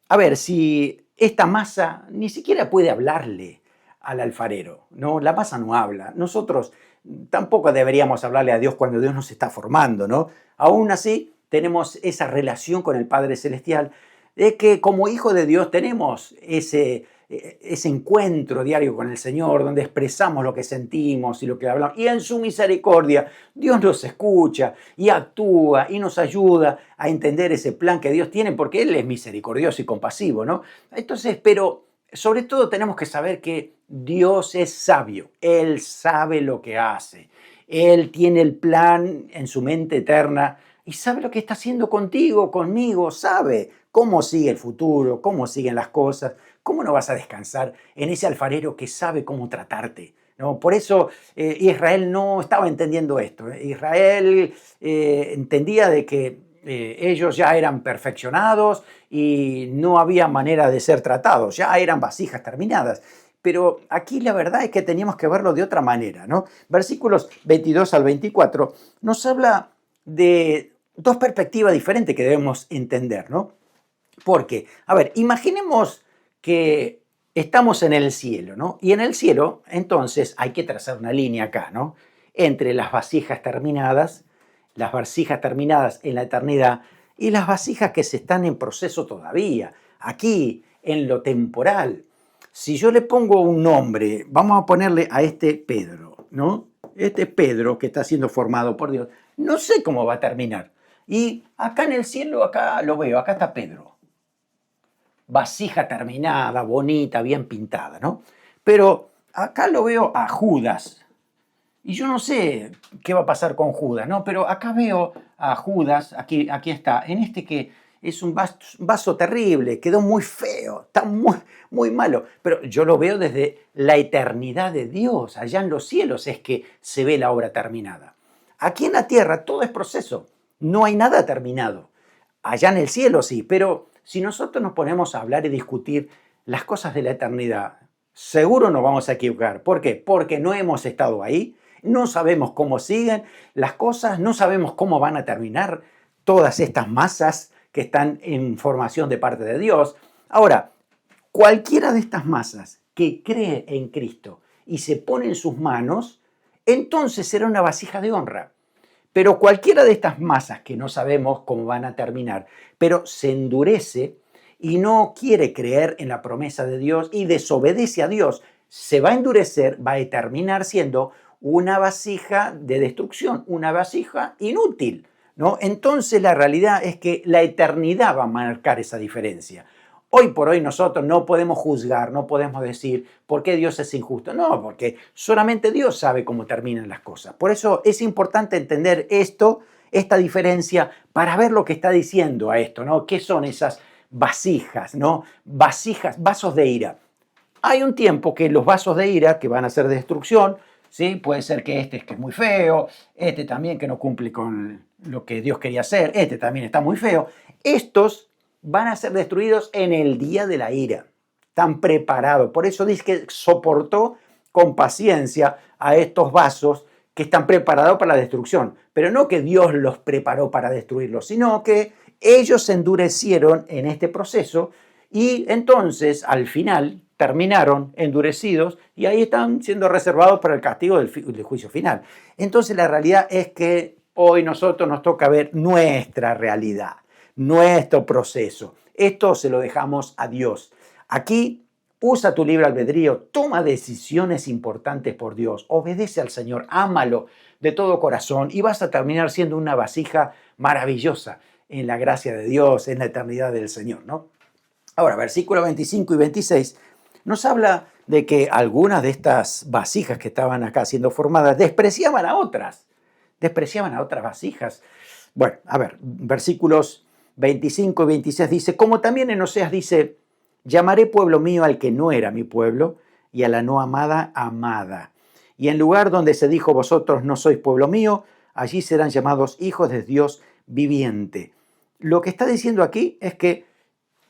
a ver, si esta masa ni siquiera puede hablarle al alfarero, ¿no? La masa no habla. Nosotros tampoco deberíamos hablarle a Dios cuando Dios nos está formando, ¿no? Aún así, tenemos esa relación con el Padre Celestial de que como hijo de Dios tenemos ese encuentro diario con el Señor, donde expresamos lo que sentimos y lo que hablamos. Y en su misericordia, Dios nos escucha y actúa y nos ayuda a entender ese plan que Dios tiene, porque Él es misericordioso y compasivo, ¿no? Entonces, pero sobre todo tenemos que saber que Dios es sabio, Él sabe lo que hace, Él tiene el plan en su mente eterna y sabe lo que está haciendo contigo, conmigo, sabe cómo sigue el futuro, cómo siguen las cosas. ¿Cómo no vas a descansar en ese alfarero que sabe cómo tratarte? ¿no? Por eso Israel no estaba entendiendo esto. Israel entendía de que ellos ya eran perfeccionados y no había manera de ser tratados, ya eran vasijas terminadas. Pero aquí la verdad es que teníamos que verlo de otra manera, ¿no? Versículos 22 al 24 nos habla de dos perspectivas diferentes que debemos entender, ¿no? Porque, a ver, imaginemos que estamos en el cielo, ¿no? Y en el cielo, entonces, hay que trazar una línea acá, ¿no? Entre las vasijas terminadas en la eternidad y las vasijas que se están en proceso todavía, aquí, en lo temporal. Si yo le pongo un nombre, vamos a ponerle a este Pedro, ¿no? Este Pedro que está siendo formado por Dios, no sé cómo va a terminar. Y acá en el cielo, acá lo veo, acá está Pedro. Vasija terminada, bonita, bien pintada, ¿no? Pero acá lo veo a Judas. Y yo no sé qué va a pasar con Judas, ¿no? Pero acá veo a Judas, aquí está, en este que es un vaso terrible, quedó muy feo, está muy malo. Pero yo lo veo desde la eternidad de Dios, allá en los cielos es que se ve la obra terminada. Aquí en la tierra todo es proceso, no hay nada terminado. Allá en el cielo sí, pero si nosotros nos ponemos a hablar y discutir las cosas de la eternidad, seguro nos vamos a equivocar. ¿Por qué? Porque no hemos estado ahí, no sabemos cómo siguen las cosas, no sabemos cómo van a terminar todas estas masas que están en formación de parte de Dios. Ahora, cualquiera de estas masas que cree en Cristo y se pone en sus manos, entonces será una vasija de honra. Pero cualquiera de estas masas que no sabemos cómo van a terminar, pero se endurece y no quiere creer en la promesa de Dios y desobedece a Dios, se va a endurecer, va a terminar siendo una vasija de destrucción, una vasija inútil, ¿no? Entonces la realidad es que la eternidad va a marcar esa diferencia. Hoy por hoy nosotros no podemos juzgar, no podemos decir por qué Dios es injusto. No, porque solamente Dios sabe cómo terminan las cosas. Por eso es importante entender esta diferencia, para ver lo que está diciendo a esto, ¿no? ¿Qué son esas vasijas, ¿no? Vasijas, vasos de ira. Hay un tiempo que los vasos de ira, que van a ser de destrucción, ¿sí? Puede ser que este es que es muy feo, este también que no cumple con lo que Dios quería hacer, este también está muy feo. Estos van a ser destruidos en el día de la ira. Están preparados. Por eso dice que soportó con paciencia a estos vasos que están preparados para la destrucción. Pero no que Dios los preparó para destruirlos, sino que ellos se endurecieron en este proceso y entonces al final terminaron endurecidos y ahí están siendo reservados para el castigo del juicio final. Entonces la realidad es que hoy nosotros nos toca ver nuestra realidad, nuestro proceso. Esto se lo dejamos a Dios. Aquí usa tu libre albedrío, toma decisiones importantes por Dios, obedece al Señor, ámalo de todo corazón y vas a terminar siendo una vasija maravillosa en la gracia de Dios, en la eternidad del Señor, ¿no? Ahora, versículos 25 y 26 nos habla de que algunas de estas vasijas que estaban acá siendo formadas despreciaban a otras vasijas. Bueno, a ver, versículos 25 y 26 dice, como también en Oseas dice, llamaré pueblo mío al que no era mi pueblo y a la no amada, amada. Y en lugar donde se dijo, vosotros no sois pueblo mío, allí serán llamados hijos de Dios viviente. Lo que está diciendo aquí es que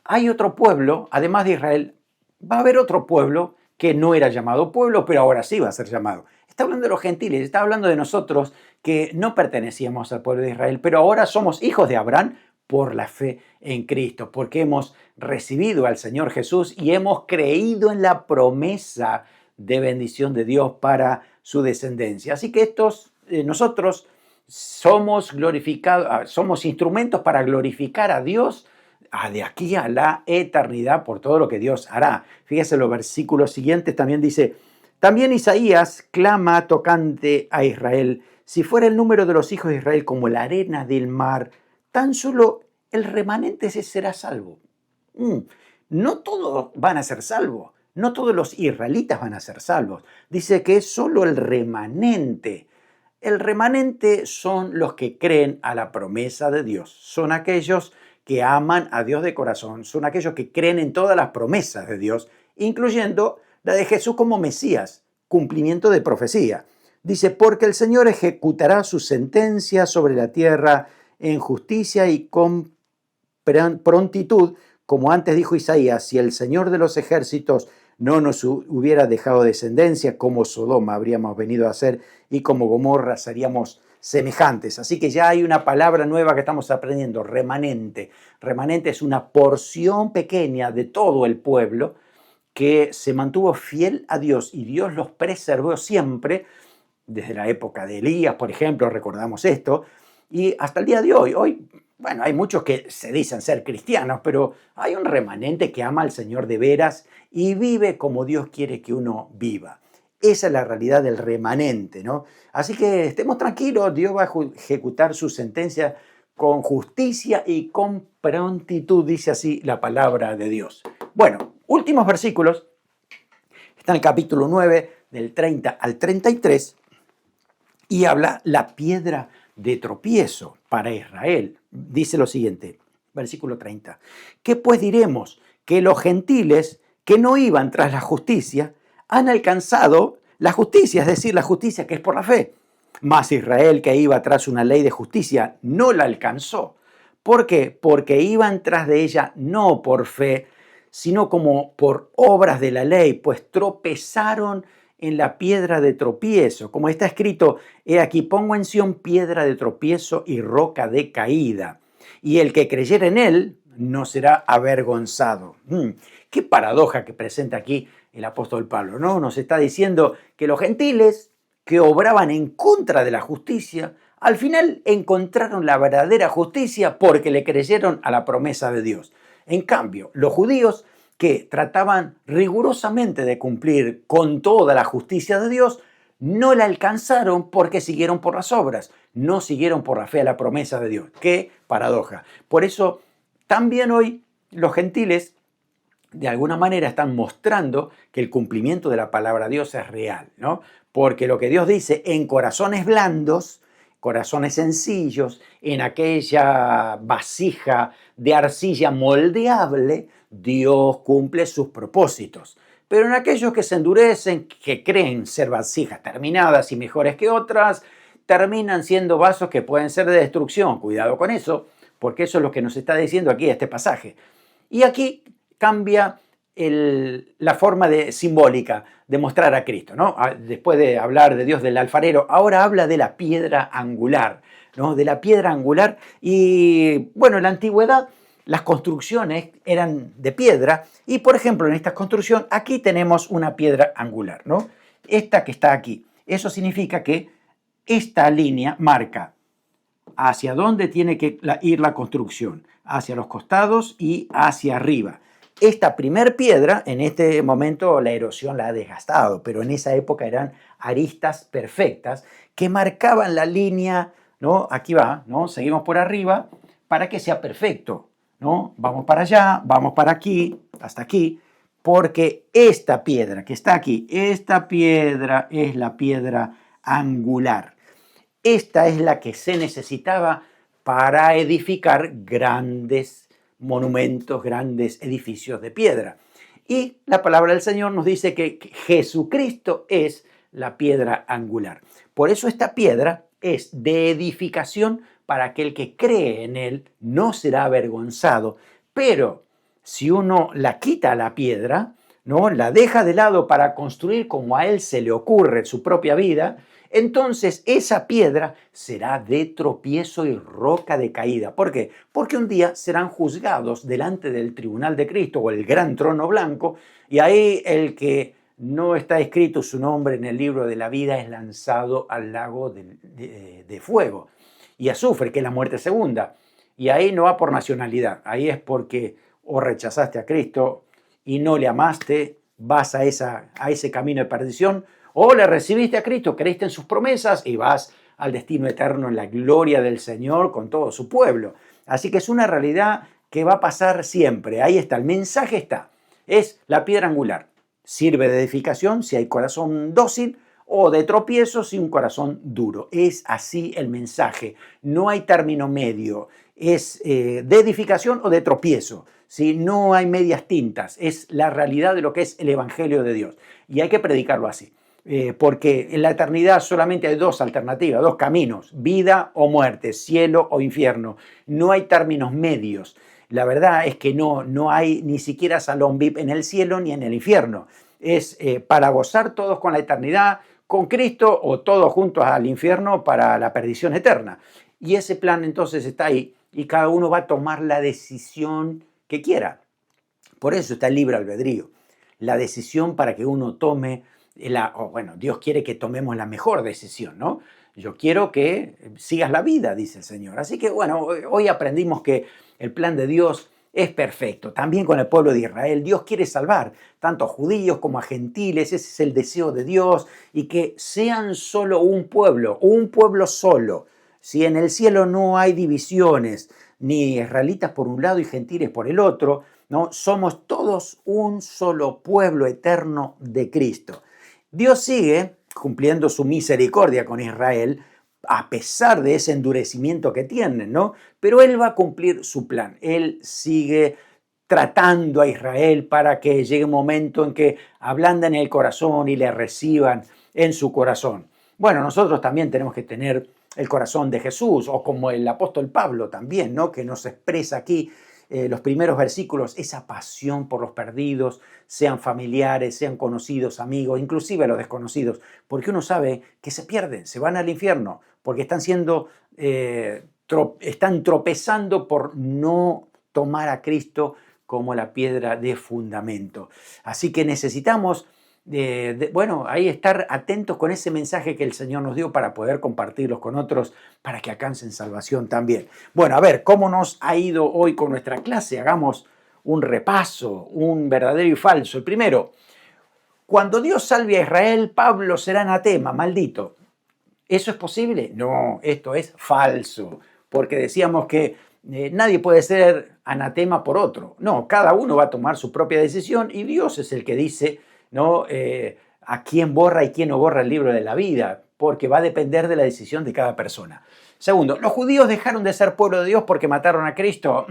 hay otro pueblo, además de Israel, va a haber otro pueblo que no era llamado pueblo, pero ahora sí va a ser llamado. Está hablando de los gentiles, está hablando de nosotros que no pertenecíamos al pueblo de Israel, pero ahora somos hijos de Abraham por la fe en Cristo, porque hemos recibido al Señor Jesús y hemos creído en la promesa de bendición de Dios para su descendencia. Así que nosotros somos glorificados, somos instrumentos para glorificar a Dios de aquí a la eternidad por todo lo que Dios hará. Fíjese, los versículos siguientes también dice, también Isaías clama tocante a Israel, si fuera el número de los hijos de Israel como la arena del mar, tan solo el remanente será salvo. No todos van a ser salvos, no todos los israelitas van a ser salvos. Dice que es solo el remanente. El remanente son los que creen a la promesa de Dios, son aquellos que aman a Dios de corazón, son aquellos que creen en todas las promesas de Dios, incluyendo la de Jesús como Mesías, cumplimiento de profecía. Dice, porque el Señor ejecutará su sentencia sobre la tierra en justicia y con prontitud, como antes dijo Isaías, si el Señor de los ejércitos no nos hubiera dejado descendencia, como Sodoma habríamos venido a ser y como Gomorra seríamos semejantes. Así que ya hay una palabra nueva que estamos aprendiendo, remanente. Remanente es una porción pequeña de todo el pueblo que se mantuvo fiel a Dios y Dios los preservó siempre, desde la época de Elías, por ejemplo, recordamos esto, y hasta el día de hoy. Hoy, bueno, hay muchos que se dicen ser cristianos, pero hay un remanente que ama al Señor de veras y vive como Dios quiere que uno viva. Esa es la realidad del remanente, ¿no? Así que estemos tranquilos, Dios va a ejecutar su sentencia con justicia y con prontitud, dice así la palabra de Dios. Bueno, últimos versículos, está en el capítulo 9, del 30 al 33, y habla la piedra de tropiezo para Israel. Dice lo siguiente, versículo 30. ¿Qué pues diremos? Que los gentiles que no iban tras la justicia han alcanzado la justicia, es decir, la justicia que es por la fe. Mas Israel, que iba tras una ley de justicia, no la alcanzó. ¿Por qué? Porque iban tras de ella no por fe, sino como por obras de la ley, pues tropezaron en la piedra de tropiezo. Como está escrito, he aquí pongo en Sión piedra de tropiezo y roca de caída. Y el que creyere en él no será avergonzado. Qué paradoja que presenta aquí el apóstol Pablo, ¿no? Nos está diciendo que los gentiles que obraban en contra de la justicia, al final encontraron la verdadera justicia porque le creyeron a la promesa de Dios. En cambio, los judíos que trataban rigurosamente de cumplir con toda la justicia de Dios, no la alcanzaron porque siguieron por las obras, no siguieron por la fe a la promesa de Dios. ¡Qué paradoja! Por eso, también hoy los gentiles de alguna manera están mostrando que el cumplimiento de la palabra de Dios es real, ¿no? Porque lo que Dios dice, en corazones blandos, corazones sencillos, en aquella vasija de arcilla moldeable, Dios cumple sus propósitos. Pero en aquellos que se endurecen, que creen ser vasijas terminadas y mejores que otras, terminan siendo vasos que pueden ser de destrucción. Cuidado con eso, porque eso es lo que nos está diciendo aquí este pasaje. Y aquí cambia la forma simbólica de mostrar a Cristo, ¿no? Después de hablar de Dios del alfarero, ahora habla de la piedra angular, ¿no? De la piedra angular. Y bueno, en la antigüedad las construcciones eran de piedra y, por ejemplo, en esta construcción aquí tenemos una piedra angular, ¿no? Esta que está aquí. Eso significa que esta línea marca hacia dónde tiene que ir la construcción, hacia los costados y hacia arriba. Esta primer piedra, en este momento la erosión la ha desgastado, pero en esa época eran aristas perfectas que marcaban la línea, ¿no? Aquí va, ¿no? Seguimos por arriba para que sea perfecto, ¿no? Vamos para allá, vamos para aquí, hasta aquí, porque esta piedra que está aquí, esta piedra es la piedra angular. Esta es la que se necesitaba para edificar grandes monumentos, grandes edificios de piedra. Y la palabra del Señor nos dice que Jesucristo es la piedra angular. Por eso esta piedra es de edificación para aquel que cree en él, no será avergonzado. Pero si uno la quita la piedra, ¿no? La deja de lado para construir como a él se le ocurre su propia vida, entonces esa piedra será de tropiezo y roca de caída. ¿Por qué? Porque un día serán juzgados delante del tribunal de Cristo o el gran trono blanco, y ahí el que no está escrito su nombre en el libro de la vida es lanzado al lago de fuego y azufre, que es la muerte segunda. Y ahí no va por nacionalidad, ahí es porque o rechazaste a Cristo y no le amaste, vas a ese camino de perdición, o le recibiste a Cristo, creíste en sus promesas y vas al destino eterno en la gloria del Señor con todo su pueblo. Así que es una realidad que va a pasar siempre. Ahí está, el mensaje está. Es la piedra angular. Sirve de edificación si hay corazón dócil o de tropiezo si un corazón duro. Es así el mensaje. No hay término medio. Es de edificación o de tropiezo. ¿Sí? No hay medias tintas. Es la realidad de lo que es el Evangelio de Dios. Y hay que predicarlo así. porque en la eternidad solamente hay dos alternativas, dos caminos, vida o muerte, cielo o infierno. No hay términos medios. La verdad es que no hay ni siquiera salón VIP en el cielo ni en el infierno. Es para gozar todos con la eternidad, con Cristo, o todos juntos al infierno para la perdición eterna. Y ese plan entonces está ahí y cada uno va a tomar la decisión que quiera. Por eso está el libre albedrío, la decisión para que uno tome Dios quiere que tomemos la mejor decisión, ¿no? Yo quiero que sigas la vida, dice el Señor. Así que bueno, hoy aprendimos que el plan de Dios es perfecto. También con el pueblo de Israel, Dios quiere salvar tanto a judíos como a gentiles. Ese es el deseo de Dios, y que sean solo un pueblo solo. Si en el cielo no hay divisiones, ni israelitas por un lado y gentiles por el otro, ¿no? Somos todos un solo pueblo eterno de Cristo. Dios sigue cumpliendo su misericordia con Israel a pesar de ese endurecimiento que tienen, ¿no? Pero Él va a cumplir su plan. Él sigue tratando a Israel para que llegue un momento en que ablanden el corazón y le reciban en su corazón. Bueno, nosotros también tenemos que tener el corazón de Jesús, o como el apóstol Pablo también, ¿no? Que nos expresa aquí los primeros versículos, esa pasión por los perdidos, sean familiares, sean conocidos, amigos, inclusive los desconocidos, porque uno sabe que se pierden, se van al infierno, porque están tropezando por no tomar a Cristo como la piedra de fundamento. Así que necesitamos ahí estar atentos con ese mensaje que el Señor nos dio para poder compartirlos con otros, para que alcancen salvación también. Bueno, a ver, ¿cómo nos ha ido hoy con nuestra clase? Hagamos un repaso, un verdadero y falso. El primero, cuando Dios salve a Israel, Pablo será anatema, maldito. ¿Eso es posible? No, esto es falso, porque decíamos que nadie puede ser anatema por otro. No, cada uno va a tomar su propia decisión y Dios es el que dice, ¿no? A quién borra y quién no borra el libro de la vida, porque va a depender de la decisión de cada persona. Segundo, ¿los judíos dejaron de ser pueblo de Dios porque mataron a Cristo?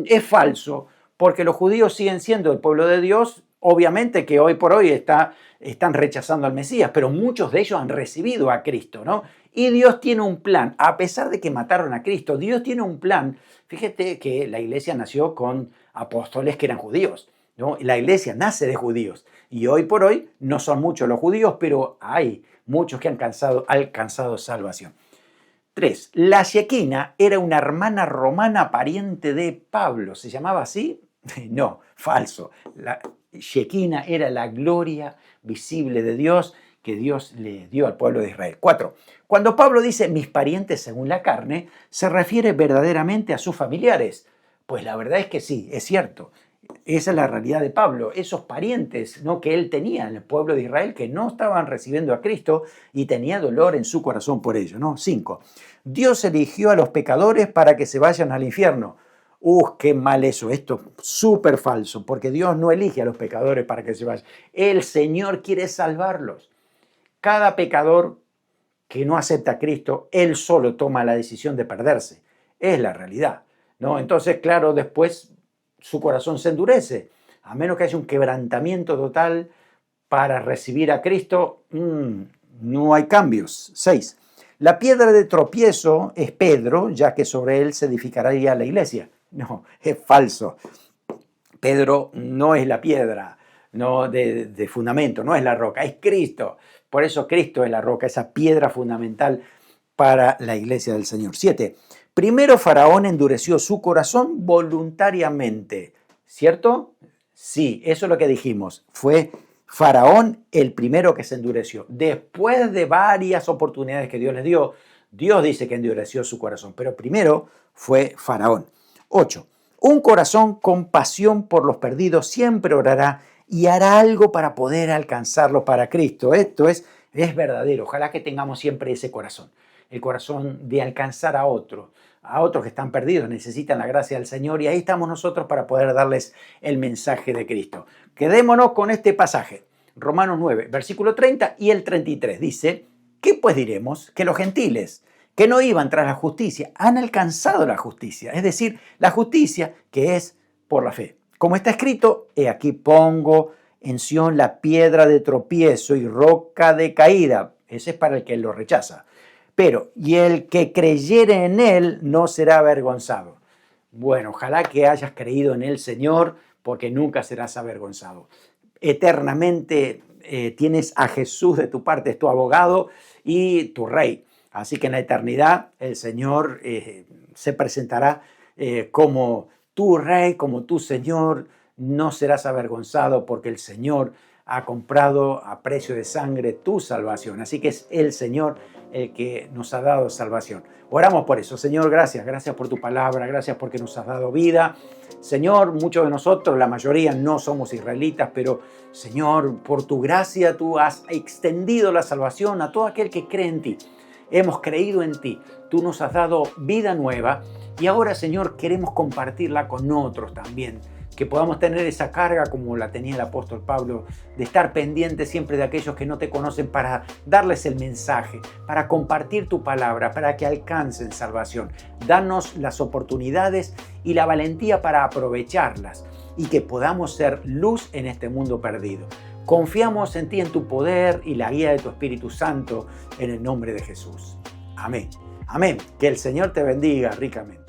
Es falso, porque los judíos siguen siendo el pueblo de Dios. Obviamente que hoy por hoy están rechazando al Mesías, pero muchos de ellos han recibido a Cristo, ¿no? Y Dios tiene un plan, a pesar de que mataron a Cristo, Dios tiene un plan. Fíjate que la iglesia nació con apóstoles que eran judíos, ¿no? La iglesia nace de judíos y hoy por hoy no son muchos los judíos, pero hay muchos que han alcanzado salvación. 3. La Shequina era una hermana romana pariente de Pablo. ¿Se llamaba así? No, falso. La Shequina era la gloria visible de Dios que Dios le dio al pueblo de Israel. 4. Cuando Pablo dice mis parientes según la carne, se refiere verdaderamente a sus familiares. Pues la verdad es que sí, es cierto. Esa es la realidad de Pablo. Esos parientes, ¿no?, que él tenía en el pueblo de Israel, que no estaban recibiendo a Cristo y tenía dolor en su corazón por ello, ¿no? 5. Dios eligió a los pecadores para que se vayan al infierno. Qué mal eso, esto es súper falso, porque Dios no elige a los pecadores para que se vayan. El Señor quiere salvarlos. Cada pecador que no acepta a Cristo, él solo toma la decisión de perderse. Es la realidad, ¿no? Entonces, claro, después su corazón se endurece. A menos que haya un quebrantamiento total para recibir a Cristo, no hay cambios. 6. La piedra de tropiezo es Pedro, ya que sobre él se edificaría la iglesia. No, es falso. Pedro no es la piedra, no de fundamento, no es la roca, es Cristo. Por eso Cristo es la roca, esa piedra fundamental para la iglesia del Señor. 7. Primero Faraón endureció su corazón voluntariamente, ¿cierto? Sí, eso es lo que dijimos. Fue Faraón el primero que se endureció. Después de varias oportunidades que Dios les dio, Dios dice que endureció su corazón, pero primero fue Faraón. 8. Un corazón con pasión por los perdidos siempre orará y hará algo para poder alcanzarlo para Cristo. Esto es verdadero. Ojalá que tengamos siempre ese corazón, el corazón de alcanzar a otros que están perdidos, necesitan la gracia del Señor, y ahí estamos nosotros para poder darles el mensaje de Cristo. Quedémonos con este pasaje, Romanos 9, versículo 30 y el 33. Dice, ¿qué pues diremos? Que los gentiles que no iban tras la justicia han alcanzado la justicia, es decir, la justicia que es por la fe. Como está escrito, he aquí pongo en Sión la piedra de tropiezo y roca de caída. Ese es para el que lo rechaza. Pero, y el que creyere en él no será avergonzado. Bueno, ojalá que hayas creído en el Señor, porque nunca serás avergonzado. Eternamente tienes a Jesús de tu parte, es tu abogado y tu rey. Así que en la eternidad el Señor se presentará como tu rey, como tu Señor. No serás avergonzado porque el Señor ha comprado a precio de sangre tu salvación. Así que es el Señor el que nos ha dado salvación. Oramos por eso. Señor, gracias. Gracias por tu palabra. Gracias porque nos has dado vida. Señor, muchos de nosotros, la mayoría, no somos israelitas, pero Señor, por tu gracia tú has extendido la salvación a todo aquel que cree en ti. Hemos creído en ti. Tú nos has dado vida nueva y ahora, Señor, queremos compartirla con otros también. Que podamos tener esa carga como la tenía el apóstol Pablo, de estar pendiente siempre de aquellos que no te conocen para darles el mensaje, para compartir tu palabra, para que alcancen salvación. Danos las oportunidades y la valentía para aprovecharlas y que podamos ser luz en este mundo perdido. Confiamos en ti, en tu poder y la guía de tu Espíritu Santo, en el nombre de Jesús. Amén. Amén. Que el Señor te bendiga ricamente.